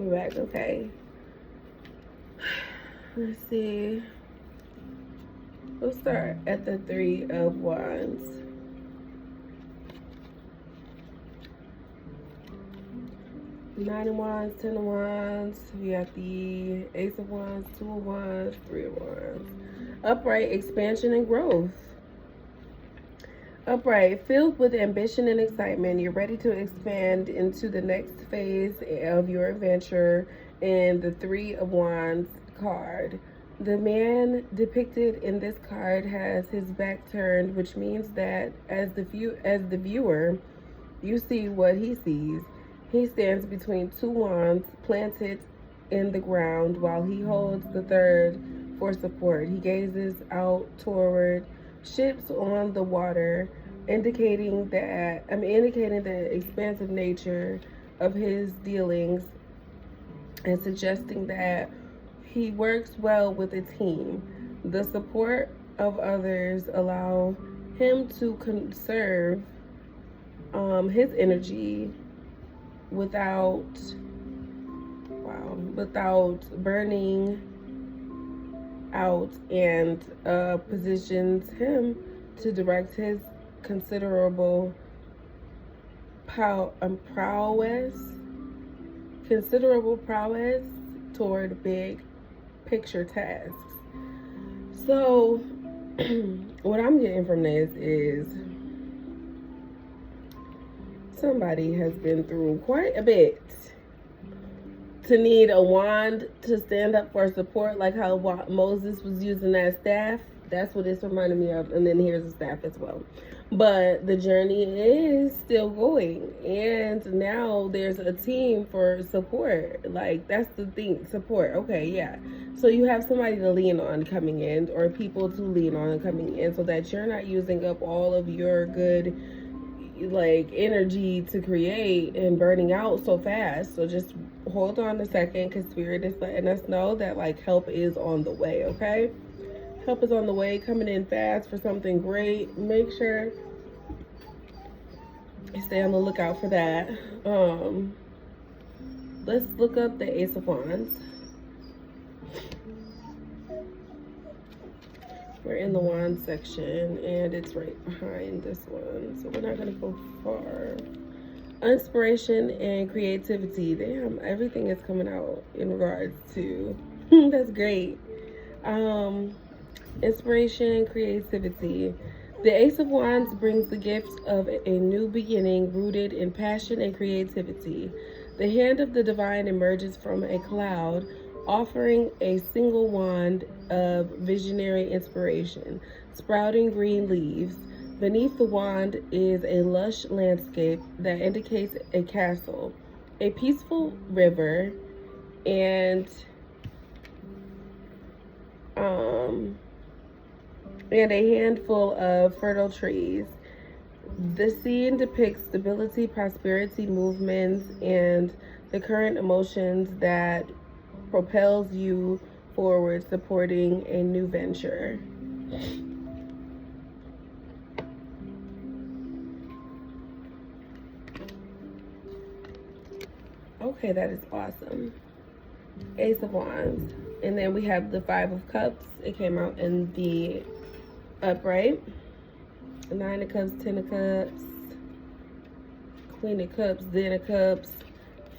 coming back. Okay. Let's see. We'll start at the Three of Wands. Nine of Wands, Ten of Wands. We got the Ace of Wands, Two of Wands, Three of Wands. Upright, expansion and growth. Upright, filled with ambition and excitement, you're ready to expand into the next phase of your adventure. In the Three of Wands card, the man depicted in this card has his back turned, which means that as the viewer, you see what he sees. He stands between two wands planted in the ground while he holds the third for support. He gazes out toward ships on the water, indicating the expansive nature of his dealings and suggesting that he works well with a team. The support of others allow him to conserve his energy without burning out, and positions him to direct his considerable prowess toward big picture tasks. So what I'm getting from this is somebody has been through quite a bit to need a wand to stand up for support, like how Moses was using that staff. That's what it's reminding me of. And then here's the staff as well. But the journey is still going. And now there's a team for support. Like, that's the thing. Support. Okay, yeah. So you have somebody to lean on coming in, or people to lean on coming in, so that you're not using up all of your good energy to create and burning out so fast. So just hold on a second, because Spirit is letting us know that help is on the way. Okay, help is on the way, coming in fast for something great. Make sure you stay on the lookout for that. Let's look up the Ace of Wands. We're in the wand section, and it's right behind this one, so we're not going to go far. Inspiration and creativity. Damn, everything is coming out in regards to that's great. Inspiration, creativity. The Ace of Wands brings the gift of a new beginning rooted in passion and creativity. The hand of the divine emerges from a cloud, offering a single wand of visionary inspiration, sprouting green leaves. Beneath the wand is a lush landscape that indicates a castle, a peaceful river, and a handful of fertile trees. The scene depicts stability, prosperity, movements, and the current emotions that propels you forward, supporting a new venture. Okay, that is awesome. Ace of Wands. And then we have the Five of Cups. It came out in the upright. Nine of Cups, Ten of Cups, Queen of Cups, Ten of Cups,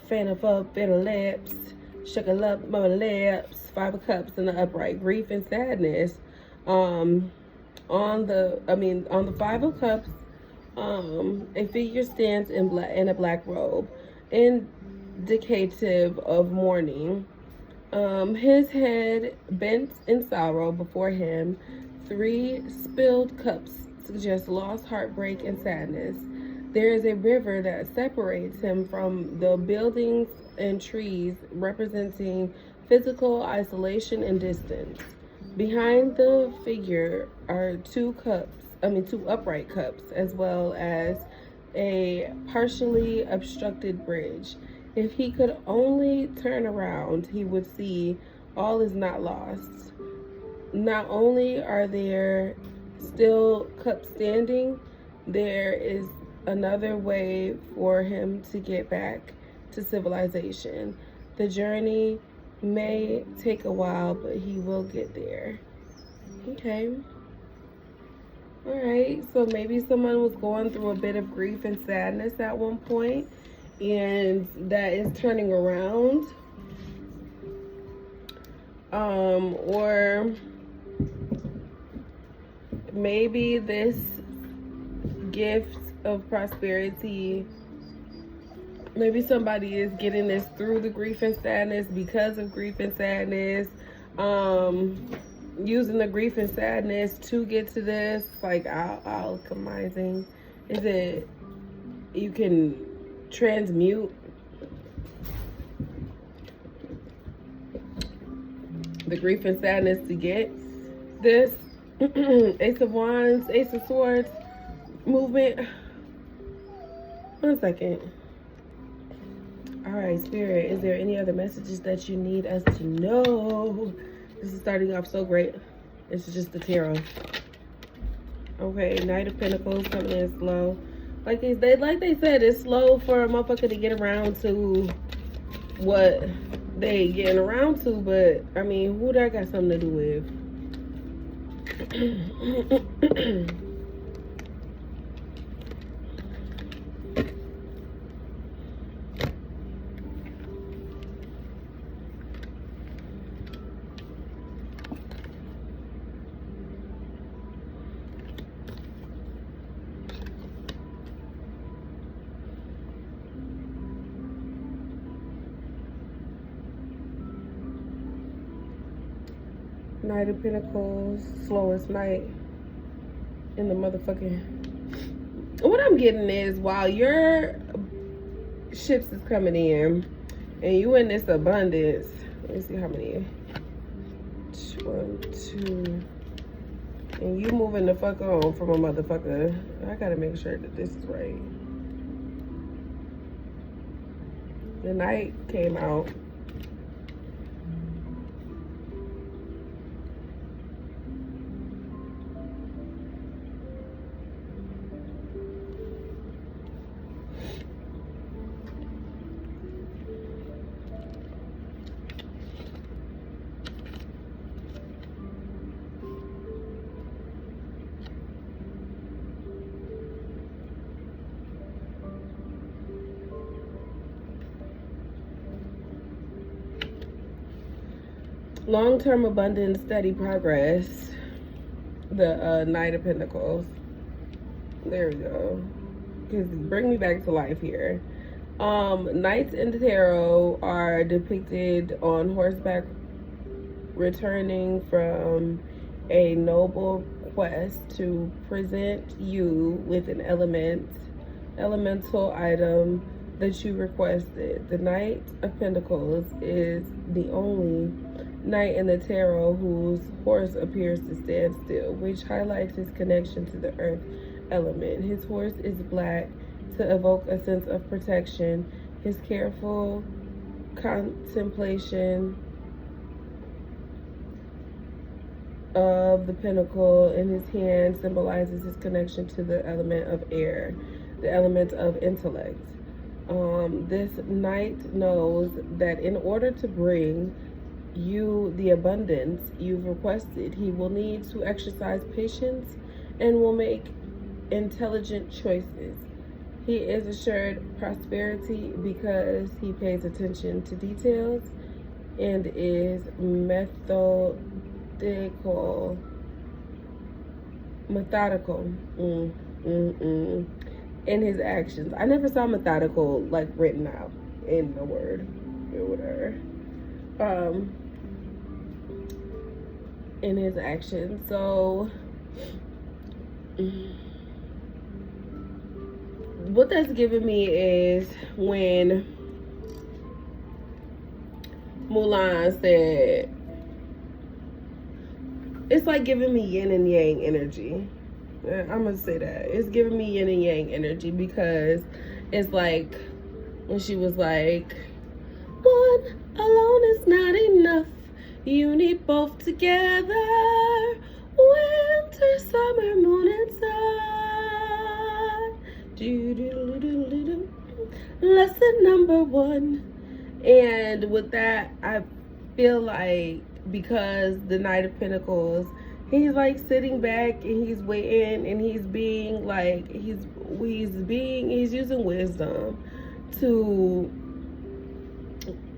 Fan of Up, Fan of Lips, Sugar Up, Mama Lips, Five of Cups in the upright. Grief and sadness. On the Five of Cups, a figure stands in a black robe, indicative of mourning. His head bent in sorrow. Before him, 3 spilled cups suggest loss, heartbreak, and sadness. There is a river that separates him from the buildings and trees, representing physical isolation and distance. Behind the figure are 2 upright cups, as well as a partially obstructed bridge. If he could only turn around, he would see all is not lost. Not only are there still cups standing, there is another way for him to get back to civilization. The journey may take a while, but he will get there. Okay. All right. So maybe someone was going through a bit of grief and sadness at one point, and that is turning around. Or maybe this gift of prosperity, maybe somebody is getting this through the grief and sadness, because of grief and sadness, using the grief and sadness to get to this, like alchemizing. Is it you can transmute the grief and sadness to get this? Ace of Wands, Ace of Swords movement. 1 second. All right, Spirit, is there any other messages that you need us to know? This is starting off so great. It's just the tarot. Okay, Knight of Pentacles coming in slow. Like they said, it's slow for a motherfucker to get around to what they getting around to, but I mean, who that got something to do with? Knight of Pentacles, slowest night in the motherfucking... What I'm getting is, while your ships is coming in and you in this abundance, let me see how many. 1, 2, and you moving the fuck on from a motherfucker. I gotta make sure that this is right. The Knight came out. Long-term abundance, steady progress. The Knight of Pentacles. There we go. Because bring me back to life here. Knights in the tarot are depicted on horseback, returning from a noble quest to present you with an elemental item that you requested. The Knight of Pentacles is the only knight in the tarot whose horse appears to stand still, which highlights his connection to the earth element. His horse is black to evoke a sense of protection. His careful contemplation of the pentacle in his hand symbolizes his connection to the element of air, the element of intellect. This knight knows that in order to bring you the abundance you've requested, he will need to exercise patience and will make intelligent choices. He is assured prosperity because he pays attention to details and is methodical in his actions. I never saw methodical like written out in the word or whatever. In his actions. So what that's giving me is when Mulan said, it's like giving me yin and yang energy. I'm gonna say that. It's giving me yin and yang energy, because it's like when she was like, one alone is not enough. You need both together. Winter, summer, moon, and sun. Lesson number 1. And with that, I feel like because the Knight of Pentacles, he's like sitting back and he's waiting and he's being like he's using wisdom to.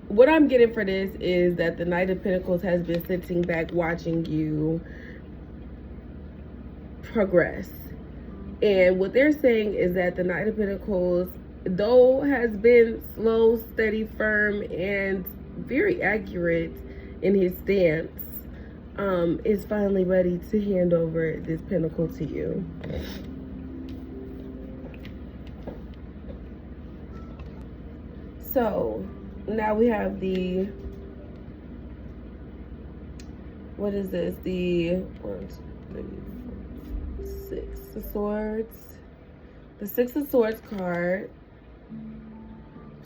What I'm getting for this is that the Knight of Pentacles has been sitting back watching you progress. And what they're saying is that the Knight of Pentacles, though has been slow, steady, firm, and very accurate in his stance, is finally ready to hand over this pentacle to you. So now we have the, what is this? The 1, 2, 3, 4, 6 of Swords. The 6 of Swords card.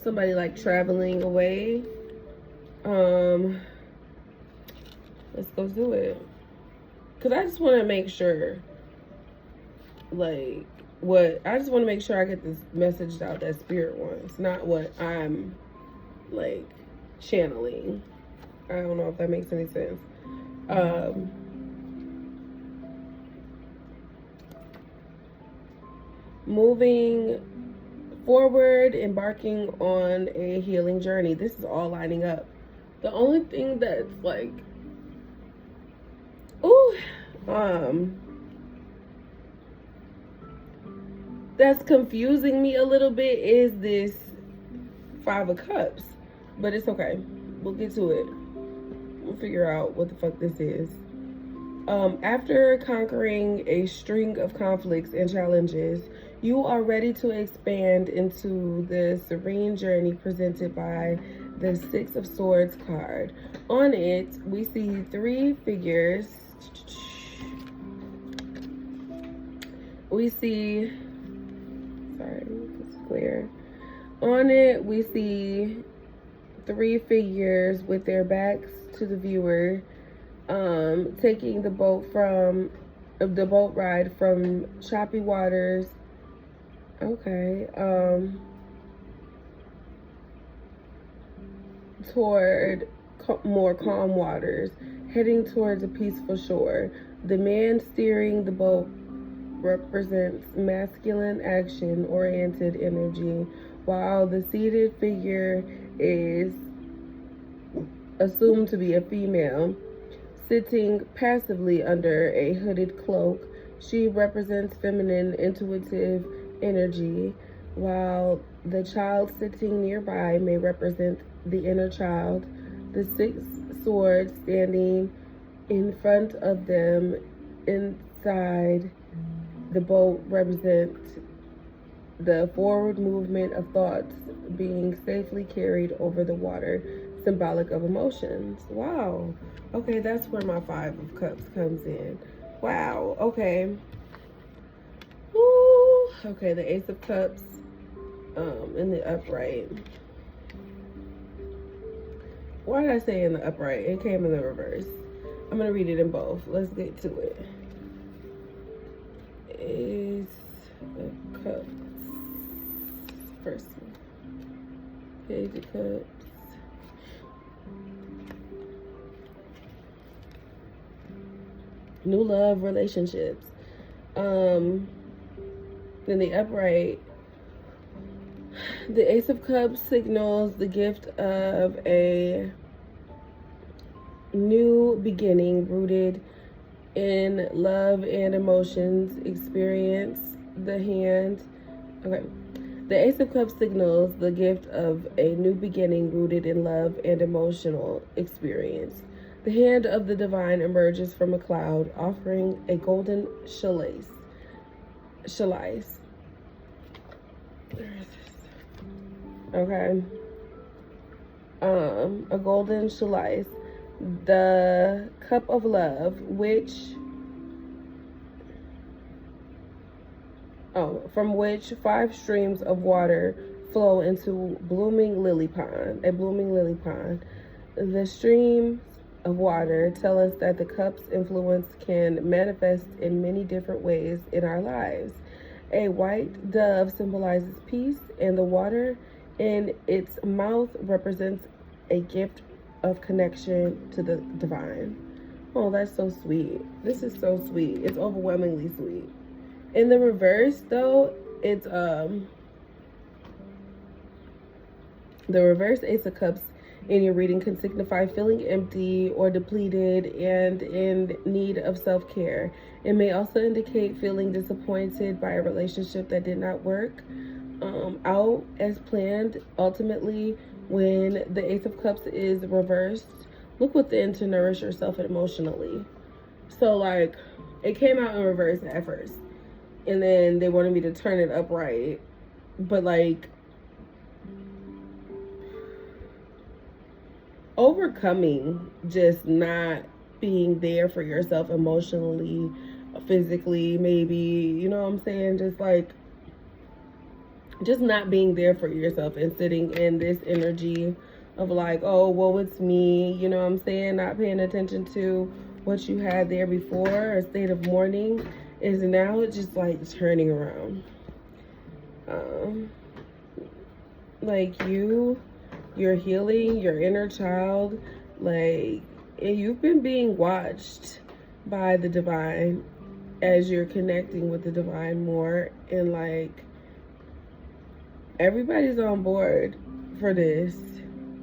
Somebody like traveling away. Let's go do it. Cause I just want to make sure, like, I just want to make sure I get this message out that Spirit wants, not what I'm like channeling. I don't know if that makes any sense. Moving forward, embarking on a healing journey. This is all lining up. The only thing that's like, that's confusing me a little bit is this 5 of Cups. But it's okay. We'll get to it. We'll figure out what the fuck this is. After conquering a string of conflicts and challenges, you are ready to expand into the serene journey presented by the 6 of Swords card. On it, we see 3 figures. We see, sorry, it's clear. On it, we see 3 figures with their backs to the viewer, taking the boat ride from choppy waters. Okay. Toward more calm waters, heading towards a peaceful shore. The man steering the boat represents masculine, action-oriented energy, while the seated figure is assumed to be a female, sitting passively under a hooded cloak. She represents feminine, intuitive energy, while the child sitting nearby may represent the inner child. The 6 swords standing in front of them inside the boat represent the forward movement of thoughts being safely carried over the water, symbolic of emotions. Wow. Okay, that's where my 5 of Cups comes in. Wow. Okay. Woo. Okay, the Ace of Cups in the upright. Why did I say in the upright? It came in the reverse. I'm going to read it in both. Let's get to it. Ace of Cups. First one. Page of Cups. New love, relationships. Then the upright, the Ace of Cups signals the gift of a new beginning rooted in love and emotions. Experience the hand. Okay. The Ace of Cups signals the gift of a new beginning rooted in love and emotional experience. The hand of the divine emerges from a cloud, offering a golden chalice. Okay. A golden chalice. The cup of love, from which 5 streams of water flow into a blooming lily pond. The streams of water tell us that the cup's influence can manifest in many different ways in our lives. A white dove symbolizes peace, and the water and its mouth represents a gift of connection to the divine. Oh, that's so sweet. This is so sweet. It's overwhelmingly sweet. In the reverse, though, it's the reverse Ace of Cups in your reading can signify feeling empty or depleted and in need of self-care. It may also indicate feeling disappointed by a relationship that did not work out as planned. Ultimately, when the Ace of Cups is reversed, look within to nourish yourself emotionally. So, like, it came out in reverse at first, and then they wanted me to turn it upright, but like, overcoming just not being there for yourself emotionally, physically, maybe, you know what I'm saying? Just not being there for yourself and sitting in this energy of like, oh, well, it's me, you know what I'm saying? Not paying attention to what you had there before, a state of mourning, is now just like turning around. Like you're healing your inner child, like, and you've been being watched by the divine as you're connecting with the divine more, and like everybody's on board for this,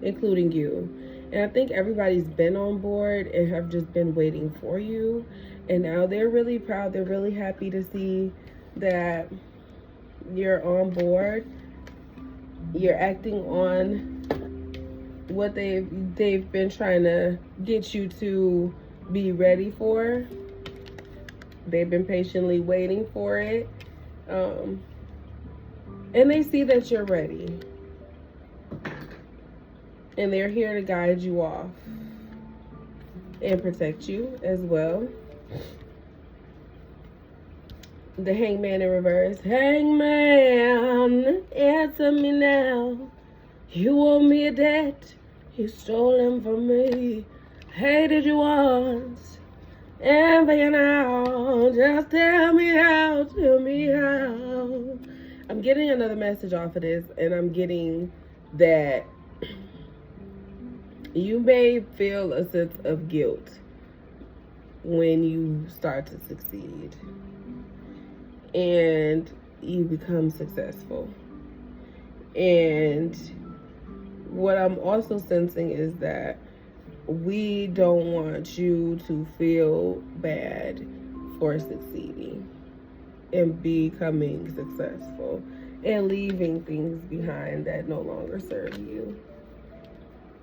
including you. And I think everybody's been on board and have just been waiting for you, and now they're really proud, they're really happy to see that you're on board, you're acting on what they've been trying to get you to be ready for. They've been patiently waiting for it, and they see that you're ready, and they're here to guide you off and protect you as well. The Hangman in reverse. Hangman, answer me now. You owe me a debt you stolen from me. Hated you once, envy you now. Just tell me how, tell me how. I'm getting another message off of this, and I'm getting that you may feel a sense of guilt when you start to succeed and you become successful. And what I'm also sensing is that we don't want you to feel bad for succeeding and becoming successful and leaving things behind that no longer serve you,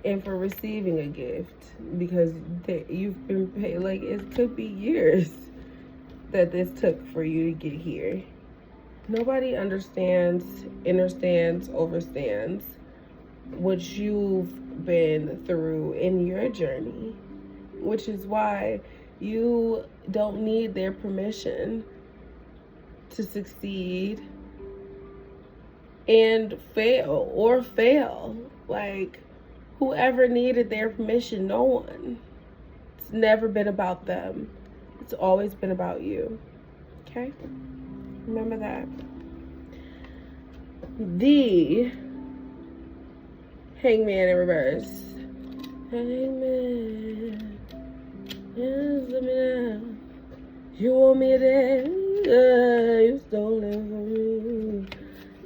and for receiving a gift, because you've been paid, like, it could be years that this took for you to get here. Nobody understands, understands, overstands what you've been through in your journey, which is why you don't need their permission to succeed and fail. Like, whoever needed their permission, no one. It's never been about them. It's always been about you. Okay? Remember that. The Hangman in reverse. Hangman, answer me now. You owe me a debt you stole it from me.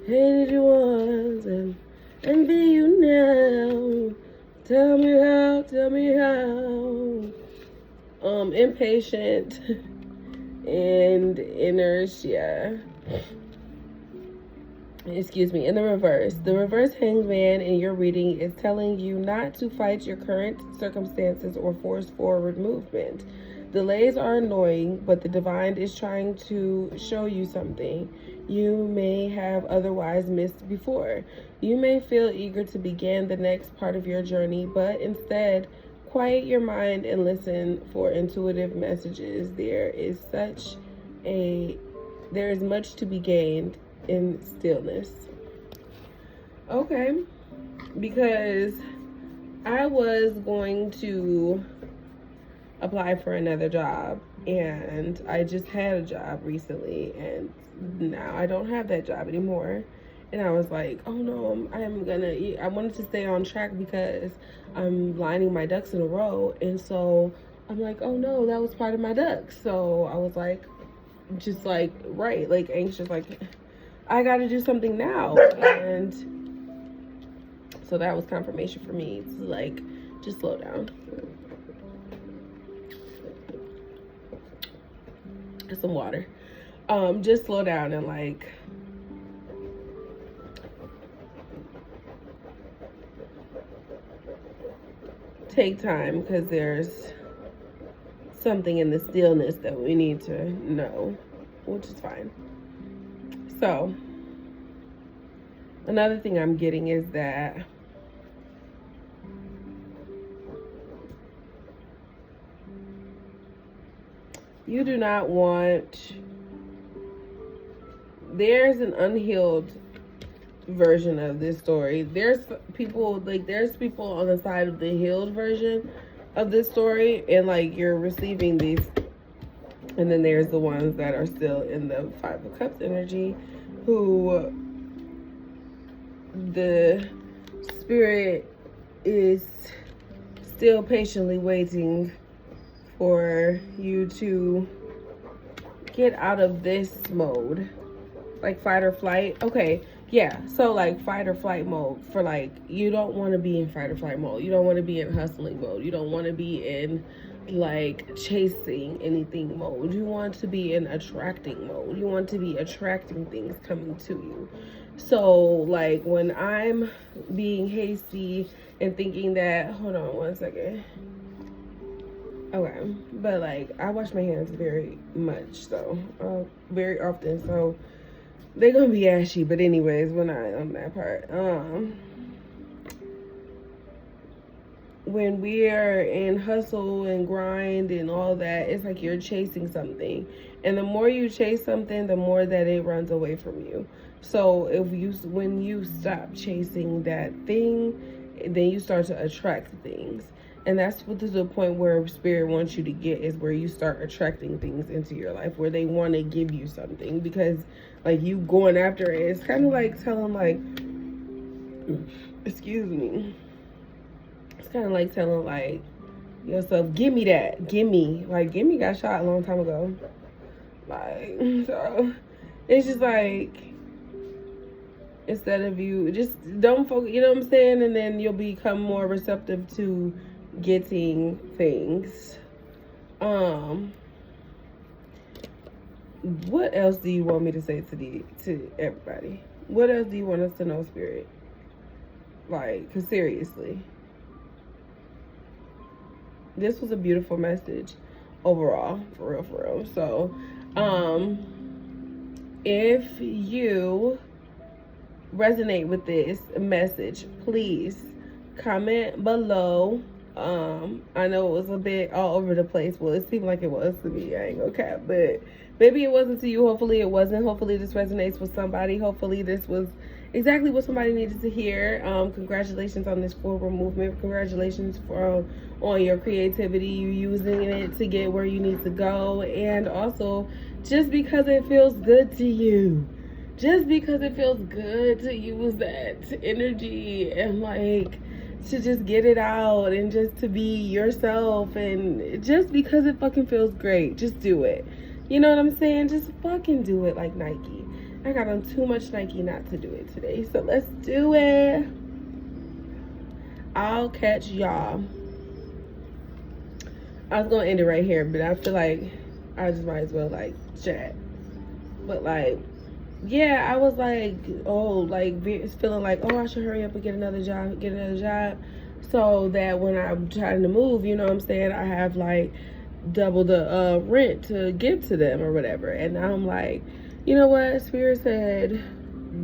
Hated you once and envy you now. Tell me how, tell me how. Impatient and inertia. Excuse me, in the reverse. The reverse Hangman in your reading is telling you not to fight your current circumstances or force forward movement. Delays are annoying, but the divine is trying to show you something you may have otherwise missed before. You may feel eager to begin the next part of your journey, but instead, quiet your mind and listen for intuitive messages. There is much to be gained in stillness. Okay, because I was going to apply for another job, and I just had a job recently, and now I don't have that job anymore, And I was like, oh no, I wanted to stay on track because I'm lining my ducks in a row. And so I'm like, oh no, that was part of my ducks. So I was like, just like, right, like anxious, like, I got to do something now. And so that was confirmation for me to like, just slow down. Some water. Just slow down and like, take time, because there's something in the stillness that we need to know, which is fine. So another thing I'm getting is that you do not want, there's an unhealed version of this story. There's people on the side of the healed version of this story, and like you're receiving these, and then there's the ones that are still in the Five of Cups energy, who the spirit is still patiently waiting for you to get out of this mode, like fight or flight. Okay, yeah, so like fight or flight mode, for like, you don't want to be in fight or flight mode. You don't want to be in hustling mode. You don't want to be in like chasing anything mode. You want to be in attracting mode. You want to be attracting things coming to you. So like when I'm being hasty and thinking that, hold on one second. Okay, but like I wash my hands very much, so very often, so they're gonna be ashy. But anyways, we're not on that part. When we are in hustle and grind and all that, it's like you're chasing something, and the more you chase something, the more that it runs away from you. So when you stop chasing that thing, then you start to attract things. And that's what the point where spirit wants you to get, is where you start attracting things into your life, where they want to give you something, because like you going after it, it's kind of like telling like, excuse me, it's kind of like telling like yourself, give me that, give me got shot a long time ago. Like, so it's just like, instead of you just don't focus, you know what I'm saying, and then you'll become more receptive to getting things. What else do you want me to say to everybody? What else do you want us to know, spirit? Like, because seriously, this was a beautiful message overall, for real. So if you resonate with this message, please comment below. I know it was a bit all over the place. Well, it seemed like it was to me. I ain't gonna cap, but maybe it wasn't to you. Hopefully it wasn't. Hopefully this resonates with somebody. Hopefully this was exactly what somebody needed to hear. Congratulations on this forward movement. Congratulations on your creativity. You using it to get where you need to go, and also just because it feels good to you. Just because it feels good to use that energy and like to just get it out and just to be yourself, and just because it fucking feels great, just do it. You know what I'm saying? Just fucking do it like Nike. I got on too much Nike not to do it today, so let's do it. I'll catch y'all. I was gonna end it right here, but I feel like I just might as well like chat. But like, yeah, I was like, oh, like feeling like, oh, I should hurry up and get another job, so that when I'm trying to move, you know what I'm saying, I have like double the rent to give to them or whatever. And now I'm like, you know what, spirit said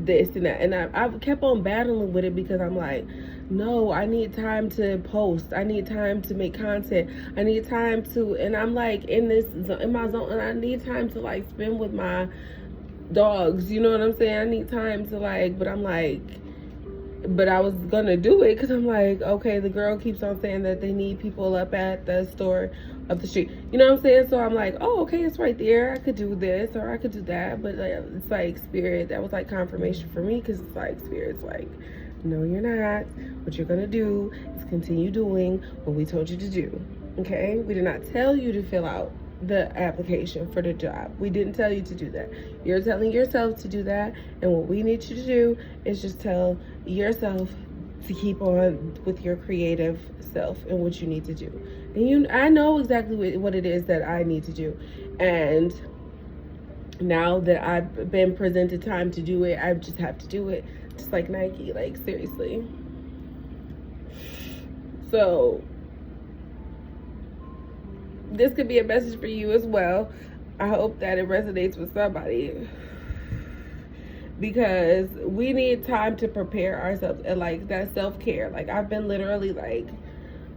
this and that, and I kept on battling with it, because I'm like, no, I need time to post, I need time to make content, I need time to, and I'm like in my zone, and I need time to like spend with my dogs, you know what I'm saying? I need time to like, but I'm like, but I was gonna do it because I'm like, okay, the girl keeps on saying that they need people up at the store up the street. You know what I'm saying? So I'm like, oh, okay, it's right there. I could do this or I could do that. But it's like spirit. That was like confirmation for me because it's like spirit's like, no, you're not. What you're gonna do is continue doing what we told you to do. Okay? We did not tell you to fill out the application for the job. We didn't tell you to do that. You're telling yourself to do that, and what we need you to do is just tell yourself to keep on with your creative self and what you need to do. And I know exactly what it is that I need to do, and now that I've been presented time to do it, I just have to do it, just like Nike, like seriously. So this could be a message for you as well. I hope that it resonates with somebody, because we need time to prepare ourselves, and like that self-care. Like I've been literally like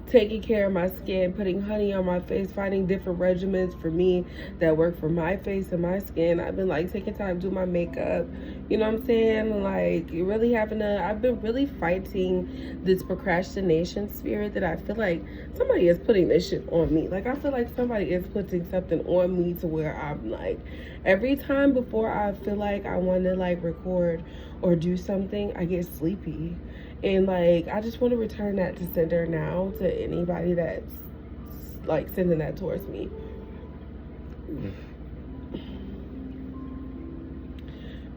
taking care of my skin, putting honey on my face, finding different regimens for me that work for my face and my skin. I've been like taking time to do my makeup, you know what I'm saying? Like really I've been really fighting this procrastination spirit that I feel like somebody is putting this shit on me. Like I feel like somebody is putting something on me to where I'm like, every time before I feel like I want to like record or do something, I get sleepy. And like I just want to return that to sender now to anybody that's like sending that towards me.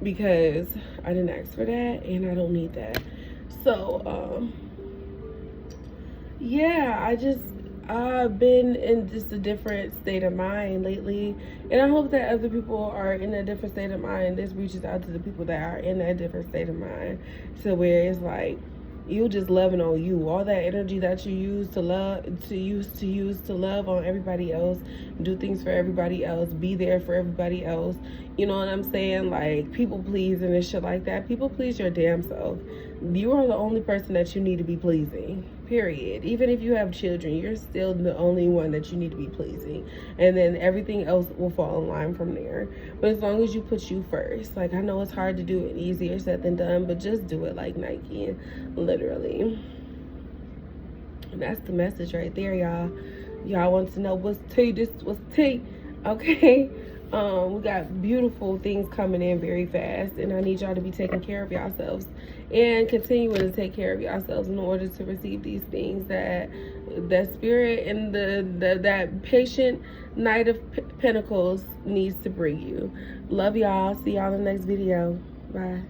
Because I didn't ask for that and I don't need that. So yeah, I've been in just a different state of mind lately, and I hope that other people are in a different state of mind. This reaches out to the people that are in a different state of mind, to where it's like you just loving on you, all that energy that you use to love, to love on everybody else, do things for everybody else, be there for everybody else. You know what I'm saying? Like people pleasing and shit like that. People please your damn self. You are the only person that you need to be pleasing, period. Even if you have children, you're still the only one that you need to be pleasing, and then everything else will fall in line from there. But as long as you put you first, like I know it's hard to do it, easier said than done, but just do it like Nike, literally. And that's the message right there, y'all want to know what's tea? This was tea. Okay. We got beautiful things coming in very fast, and I need y'all to be taking care of yourselves and continuing to take care of yourselves in order to receive these things that spirit and that patient Knight of Pentacles needs to bring you. Love y'all. See y'all in the next video. Bye.